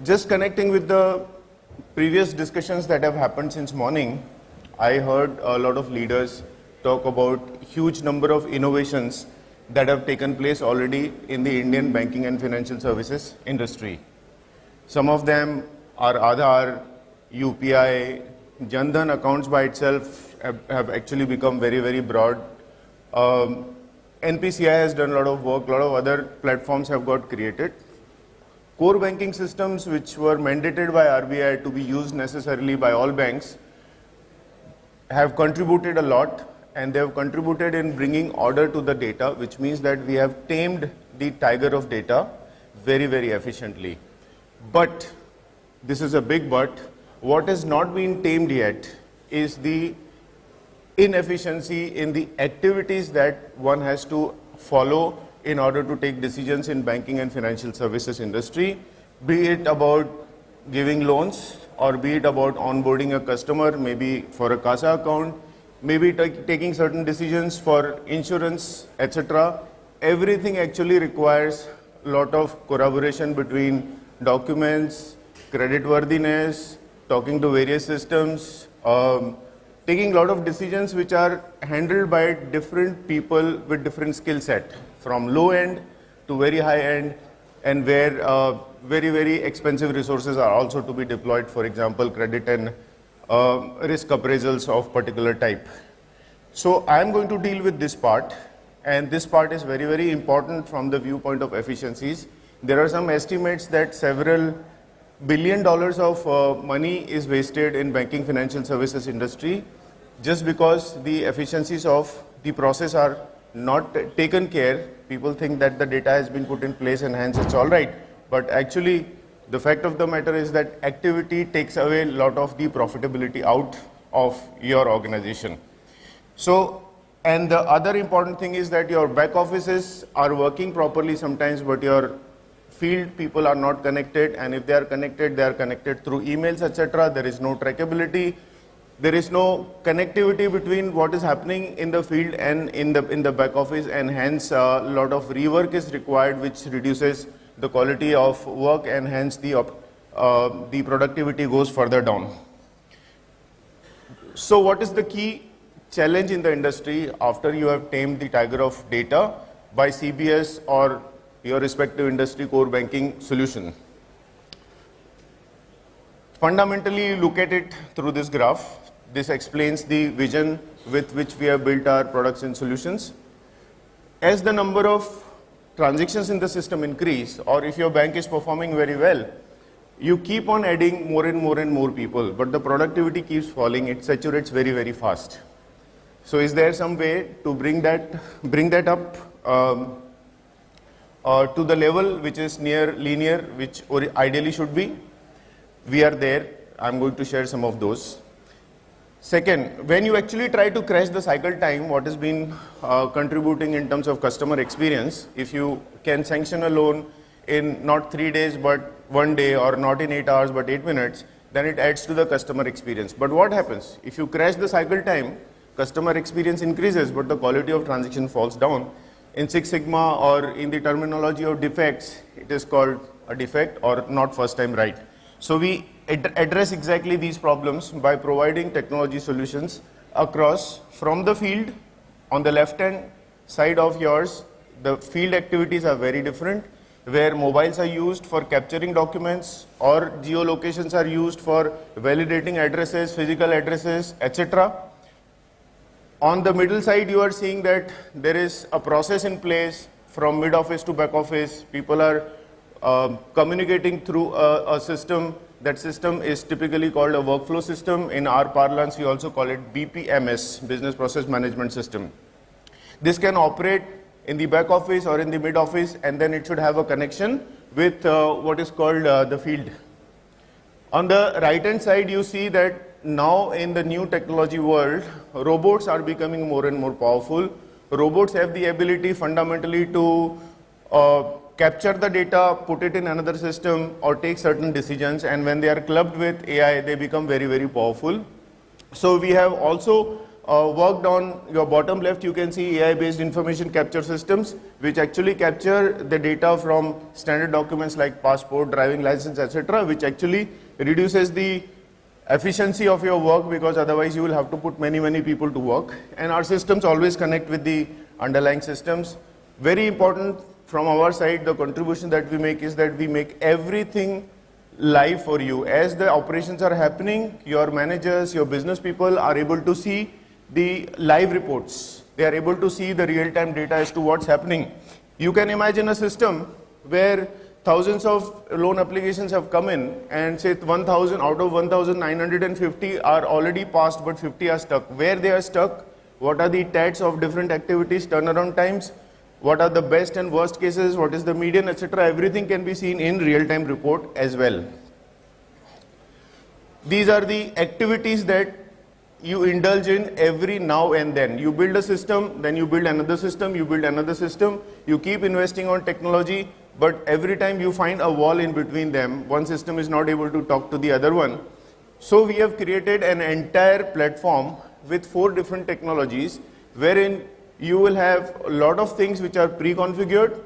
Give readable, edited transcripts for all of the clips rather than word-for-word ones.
Just connecting with the previous discussions that have happened since morning, I heard a lot of leaders talk about huge number of innovations that have taken place already in the Indian banking and financial services industry. Some of them are Aadhaar, UPI, Jan Dhan accounts by itself have actually become very, very broad. NPCI has done a lot of work, a lot of other platforms have got created. Core banking systems which were mandated by RBI to be used necessarily by all banks have contributed a lot, and they have contributed in bringing order to the data, which means that we have tamed the tiger of data very, very efficiently. But, this is a big but, what has not been tamed yet is the inefficiency in the activities that one has to follow in order to take decisions in banking and financial services industry, be it about giving loans or be it about onboarding a customer, maybe for a CASA account, maybe taking certain decisions for insurance, etc. Everything actually requires a lot of collaboration between documents, creditworthiness, talking to various systems, taking a lot of decisions which are handled by different people with different skill set, from low end to very high end, and where very, very expensive resources are also to be deployed, for example, credit and risk appraisals of particular type. So I am going to deal with this part, and this part is very, very important from the viewpoint of efficiencies. There are some estimates that several $1 billion of money is wasted in banking financial services industry just because the efficiencies of the process are not taken care. People think that the data has been put in place and hence it's all right. But actually, the fact of the matter is that activity takes away a lot of the profitability out of your organization. So, and the other important thing is that your back offices are working properly sometimes, but your field people are not connected, and if they are connected through emails, etc. There is no trackability. There is no connectivity between what is happening in the field and in the back office, and hence a lot of rework is required, which reduces the quality of work, and hence the productivity goes further down. So what is the key challenge in the industry after you have tamed the tiger of data by CBS or your respective industry core banking solution? Fundamentally, look at it through this graph. This explains the vision with which we have built our products and solutions. As the number of transactions in the system increase, or if your bank is performing very well, you keep on adding more and more and more people, but the productivity keeps falling. It saturates very, very fast. So is there some way to bring that up to the level which is near linear, which ideally should be? We are there. I'm going to share some of those. Second, when you actually try to crash the cycle time, what has been contributing in terms of customer experience, if you can sanction a loan in not 3 days but 1 day, or not in 8 hours but 8 minutes, then it adds to the customer experience. But what happens? If you crash the cycle time, customer experience increases, but the quality of transaction falls down. In Six Sigma, or in the terminology of defects, it is called a defect or not first time right. So we address exactly these problems by providing technology solutions across from the field. On the left hand side of yours, the field activities are very different, where mobiles are used for capturing documents, or geolocations are used for validating addresses, physical addresses, etc. On the middle side, you are seeing that there is a process in place from mid office to back office. People are communicating through a system. That system is typically called a workflow system. In our parlance, we also call it BPMS, Business Process Management System. This can operate in the back office or in the mid office, and then it should have a connection with what is called the field. On the right hand side, you see that now in the new technology world, robots are becoming more and more powerful. Robots have the ability fundamentally to capture the data, put it in another system, or take certain decisions, and when they are clubbed with AI, they become very, very powerful. So we have also worked on your bottom left, you can see AI-based information capture systems, which actually capture the data from standard documents like passport, driving license, etc., which actually reduces the efficiency of your work, because otherwise you will have to put many people to work. And our systems always connect with the underlying systems. Very important from our side, the contribution that we make is that we make everything live for you. As the operations are happening, your managers, your business people are able to see the live reports. They are able to see the real-time data as to what's happening. You can imagine a system where thousands of loan applications have come in, and say 1,000 out of 1,950 are already passed, but 50 are stuck. Where they are stuck, what are the TATs of different activities, turnaround times, what are the best and worst cases, what is the median, etc. Everything can be seen in real-time report as well. These are the activities that you indulge in every now and then. You build a system, then you build another system, you build another system, you keep investing on technology, but every time you find a wall in between them, one system is not able to talk to the other one. So we have created an entire platform with 4 different technologies, wherein you will have a lot of things which are pre-configured,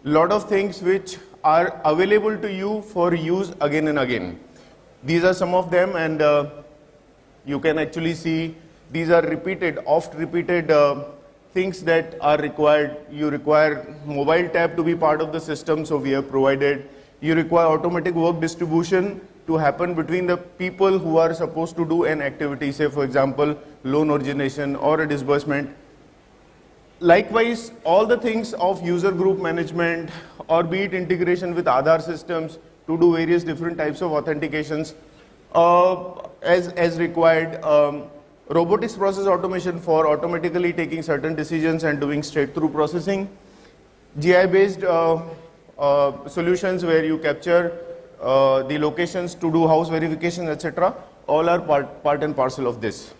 lot of things which are available to you for use again and again. These are some of them, and you can actually see these are repeated, oft repeated things that are required. You require mobile tab to be part of the system, so we have provided. You require automatic work distribution to happen between the people who are supposed to do an activity, say for example, loan origination or a disbursement. Likewise, all the things of user group management, or be it integration with Aadhaar systems to do various different types of authentications, as required. Robotics process automation for automatically taking certain decisions and doing straight through processing. GI-based solutions where you capture the locations to do house verification, etc. All are part and parcel of this.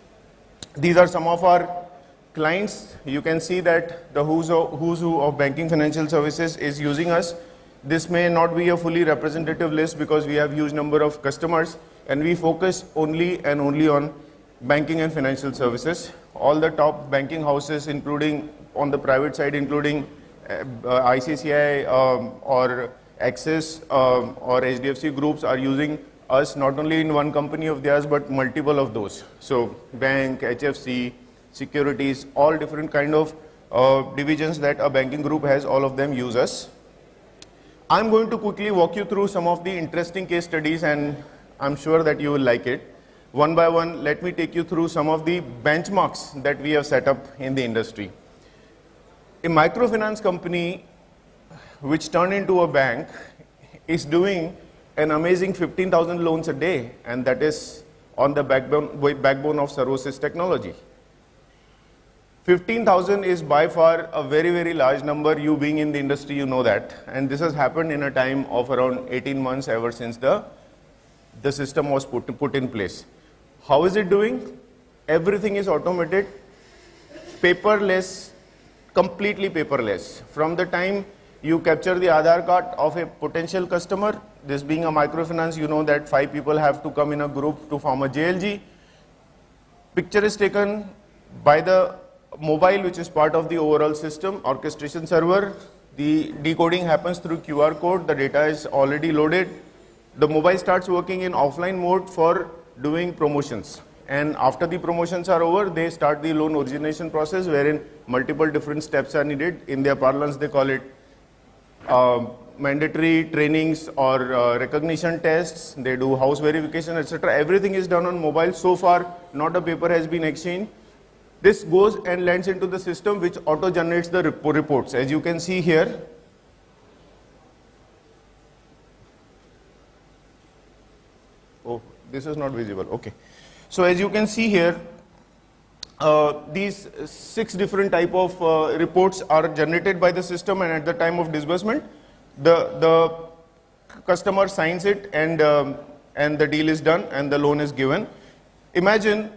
These are some of our clients. You can see that the who's who of banking financial services is using us. This may not be a fully representative list because we have huge number of customers, and we focus only and only on banking and financial services. All the top banking houses, including on the private side, including ICICI or Axis or HDFC groups, are using us not only in one company of theirs but multiple of those. So bank, HFC, securities, all different kind of divisions that a banking group has, all of them use us. I'm going to quickly walk you through some of the interesting case studies, and I'm sure that you will like it. One by one, let me take you through some of the benchmarks that we have set up in the industry. A microfinance company which turned into a bank is doing an amazing 15,000 loans a day, and that is on the backbone of Servosys technology. 15,000 is by far a very large number. You being in the industry, you know that. And this has happened in a time of around 18 months ever since the system was put in place. How is it doing? Everything is automated, paperless, completely paperless. From the time you capture the Aadhaar card of a potential customer, this being a microfinance, you know that 5 people have to come in a group to form a JLG. Picture is taken by the mobile, which is part of the overall system, orchestration server. The decoding happens through QR code, the data is already loaded. The mobile starts working in offline mode for doing promotions. And after the promotions are over, they start the loan origination process, wherein multiple different steps are needed. In their parlance, they call it mandatory trainings or recognition tests. They do house verification, etc. Everything is done on mobile. So far, not a paper has been exchanged. This goes and lands into the system, which auto-generates the reports. As you can see here, oh, this is not visible. Okay. So as you can see here, these 6 different type of reports are generated by the system, and at the time of disbursement, the customer signs it, and the deal is done and the loan is given. Imagine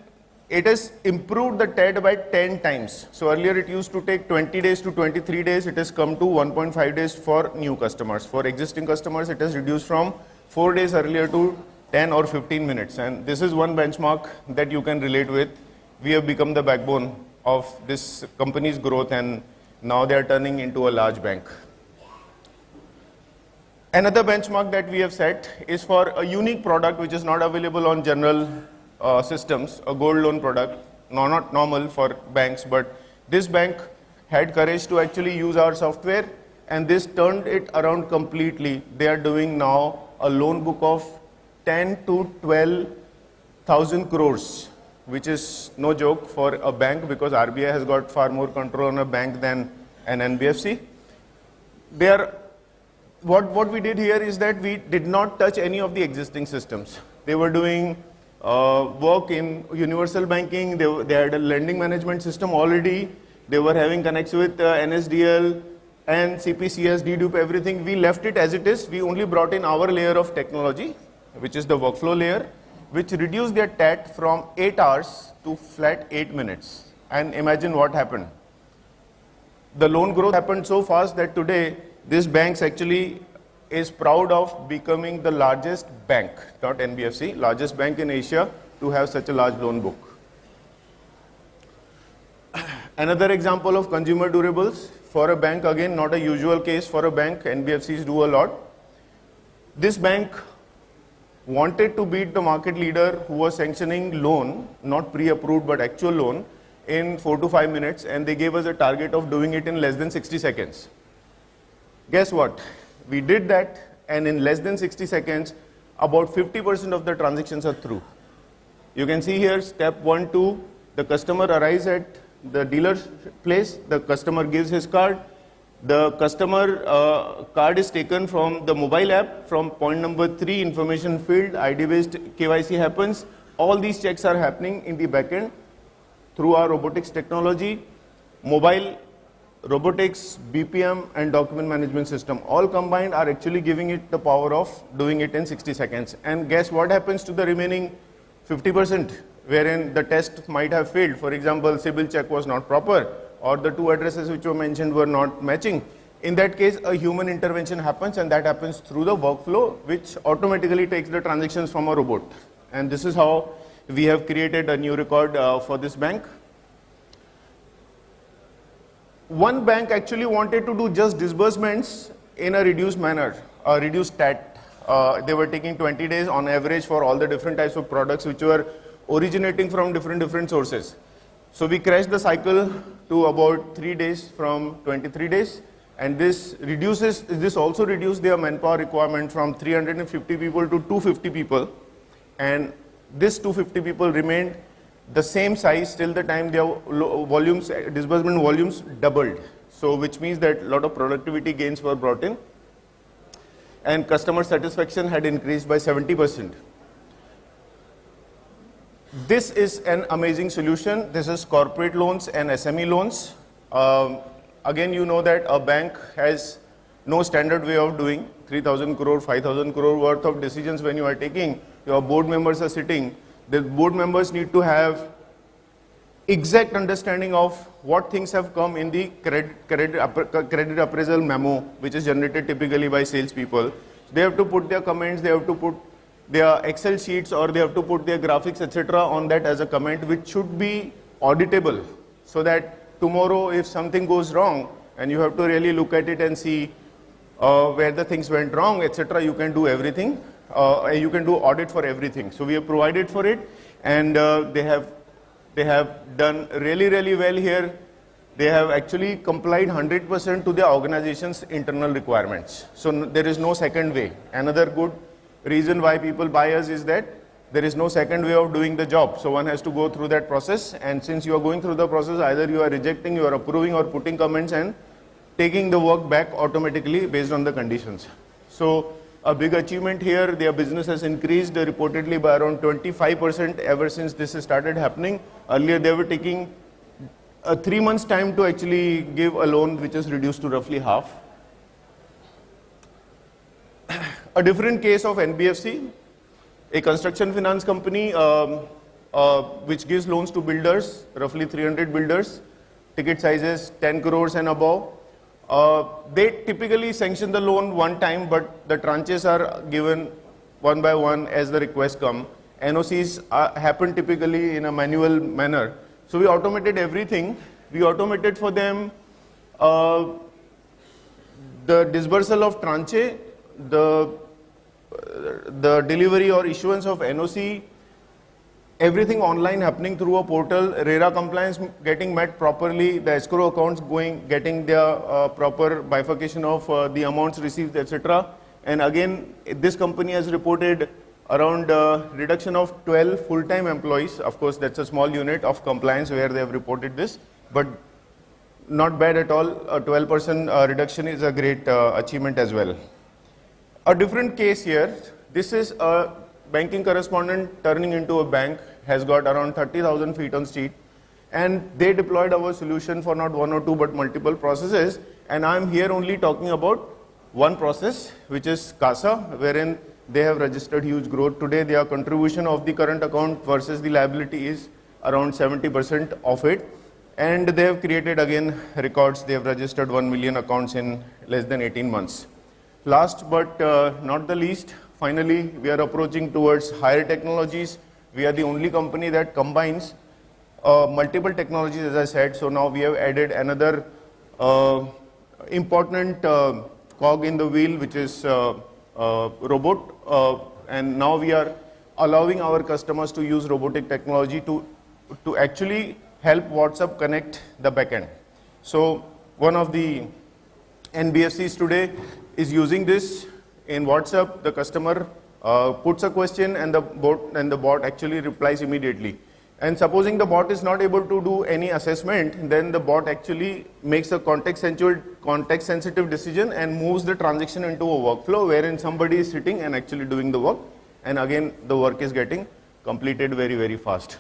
it has improved the TAT by 10 times. So earlier it used to take 20 days to 23 days. It has come to 1.5 days for new customers. For existing customers, it has reduced from 4 days earlier to 10 or 15 minutes. And this is one benchmark that you can relate with. we have become the backbone of this company's growth, and now they are turning into a large bank. Another benchmark that we have set is for a unique product which is not available on general systems, a gold loan product, not normal for banks, but this bank had courage to actually use our software, and this turned it around completely. They are doing now a loan book of 10 to 12,000 crores, which is no joke for a bank, because RBI has got far more control on a bank than an NBFC. What we did here is that we did not touch any of the existing systems. They were doing work in universal banking, they had a lending management system already, they were having connects with NSDL and CPCS, dedupe, everything. We left it as it is. We only brought in our layer of technology, which is the workflow layer, which reduced their TAT from 8 hours to flat 8 minutes. And imagine what happened. The loan growth happened so fast that today this bank actually is proud of becoming the largest bank, not NBFC, largest bank in Asia to have such a large loan book. Another example of consumer durables for a bank, again not a usual case for a bank, NBFCs do a lot. This bank wanted to beat the market leader who was sanctioning loan, not pre-approved but actual loan, in 4 to 5 minutes, and they gave us a target of doing it in less than 60 seconds. Guess what? We did that, and in less than 60 seconds, about 50% of the transactions are through. You can see here, step 1, 2, the customer arrives at the dealer's place, the customer gives his card, the customer card is taken from the mobile app, from point number 3, information filled, ID-based KYC happens. All these checks are happening in the backend through our robotics technology, mobile robotics, BPM, and document management system. All combined are actually giving it the power of doing it in 60 seconds. And guess what happens to the remaining 50%, wherein the test might have failed. For example, CIBIL check was not proper, or the 2 addresses which were mentioned were not matching. In that case, a human intervention happens, and that happens through the workflow, which automatically takes the transactions from a robot. And this is how we have created a new record for this bank. One bank actually wanted to do just disbursements in a reduced manner, a reduced TAT. They were taking 20 days on average for all the different types of products which were originating from different sources. So we crashed the cycle to about 3 days from 23 days, and this also reduced their manpower requirement from 350 people to 250 people, and this 250 people remained the same size till the time their volumes, disbursement volumes doubled. So which means that a lot of productivity gains were brought in, and customer satisfaction had increased by 70%. This is an amazing solution. This is corporate loans and SME loans. Again, you know that a bank has no standard way of doing 3,000 crore, 5,000 crore worth of decisions when you are taking. Your board members are sitting. The board members need to have exact understanding of what things have come in the credit appraisal memo, which is generated typically by salespeople. They have to put their comments, they have to put their Excel sheets, or they have to put their graphics, etc. on that as a comment, which should be auditable, so that tomorrow if something goes wrong and you have to really look at it and see where the things went wrong, etc., you can do everything. You can do audit for everything. So we have provided for it, and they have done really well here. They have actually complied 100% to their organization's internal requirements. So there is no second way. Another good reason why people buy us is that there is no second way of doing the job. So one has to go through that process, and since you are going through the process, either you are rejecting, you are approving, or putting comments and taking the work back automatically based on the conditions. So a big achievement here. Their business has increased reportedly by around 25% ever since this has started happening. Earlier they were taking 3 months time to actually give a loan, which is reduced to roughly half. A different case of NBFC, a construction finance company which gives loans to builders, roughly 300 builders, ticket sizes 10 crores and above. They typically sanction the loan one time, but the tranches are given one by one as the requests come. NOCs happen typically in a manual manner. So we automated everything. We automated for them the disbursal of tranche, the delivery or issuance of NOC, everything online happening through a portal, RERA compliance getting met properly, the escrow accounts getting their proper bifurcation of the amounts received, etc. And again, this company has reported around reduction of 12 full-time employees. Of course, that's a small unit of compliance where they have reported this, but not bad at all. A 12% reduction is a great achievement as well. A different case here. This is a banking correspondent turning into a bank, has got around 30,000 feet on street, and they deployed our solution for not one or two but multiple processes. And I'm here only talking about one process, which is CASA, wherein they have registered huge growth. Today, their contribution of the current account versus the liability is around 70% of it. And they have created again records. They have registered 1 million accounts in less than 18 months. Last but not the least, finally, we are approaching towards higher technologies. We are the only company that combines multiple technologies, as I said. So now we have added another important cog in the wheel, which is robot. And now we are allowing our customers to use robotic technology to actually help WhatsApp connect the backend. So one of the NBFCs today is using this. In WhatsApp, the customer puts a question and the bot actually replies immediately. And supposing the bot is not able to do any assessment, then the bot actually makes a context-sensitive decision and moves the transaction into a workflow wherein somebody is sitting and actually doing the work. And again, the work is getting completed very, very fast.